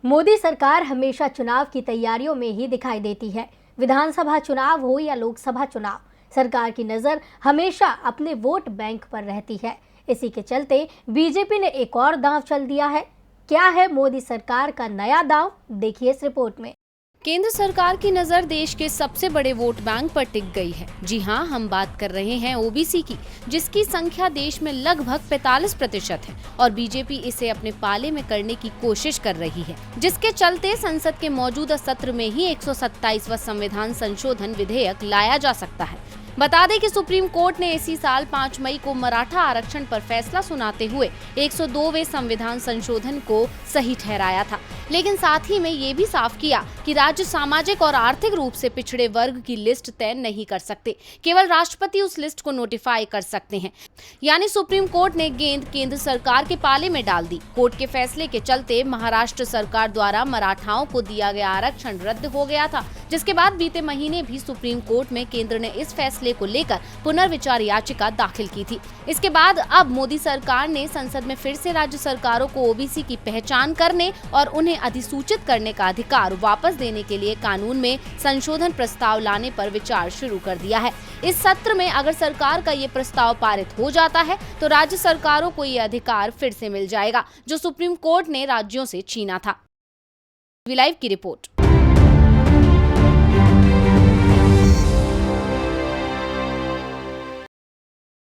मोदी सरकार हमेशा चुनाव की तैयारियों में ही दिखाई देती है। विधानसभा चुनाव हो या लोकसभा चुनाव, सरकार की नजर हमेशा अपने वोट बैंक पर रहती है। इसी के चलते बीजेपी ने एक और दांव चल दिया है। क्या है मोदी सरकार का नया दांव, देखिए इस रिपोर्ट में। केंद्र सरकार की नजर देश के सबसे बड़े वोट बैंक पर टिक गई है। जी हां, हम बात कर रहे हैं ओबीसी की, जिसकी संख्या देश में लगभग 45% है और बीजेपी इसे अपने पाले में करने की कोशिश कर रही है, जिसके चलते संसद के मौजूदा सत्र में ही 127वां संविधान संशोधन विधेयक लाया जा सकता है। बता दें कि सुप्रीम कोर्ट ने इसी साल 5 मई को मराठा आरक्षण पर फैसला सुनाते हुए 102वें संविधान संशोधन को सही ठहराया था, लेकिन साथ ही में ये भी साफ किया कि राज्य सामाजिक और आर्थिक रूप से पिछड़े वर्ग की लिस्ट तय नहीं कर सकते, केवल राष्ट्रपति उस लिस्ट को नोटिफाई कर सकते हैं। यानी सुप्रीम कोर्ट ने गेंद केंद्र सरकार के पाले में डाल दी। कोर्ट के फैसले के चलते महाराष्ट्र सरकार द्वारा मराठाओं को दिया गया आरक्षण रद्द हो गया था, जिसके बाद बीते महीने भी सुप्रीम कोर्ट में केंद्र ने इस फैसले को लेकर पुनर्विचार याचिका दाखिल की थी। इसके बाद अब मोदी सरकार ने संसद में फिर से राज्य सरकारों को ओबीसी की पहचान करने और उन्हें अधिसूचित करने का अधिकार वापस देने के लिए कानून में संशोधन प्रस्ताव लाने पर विचार शुरू कर दिया है। इस सत्र में अगर सरकार का ये प्रस्ताव पारित हो जाता है तो राज्य सरकारों को ये अधिकार फिर से मिल जाएगा, जो सुप्रीम कोर्ट ने राज्यों से छीना था। वी लाइव की रिपोर्ट।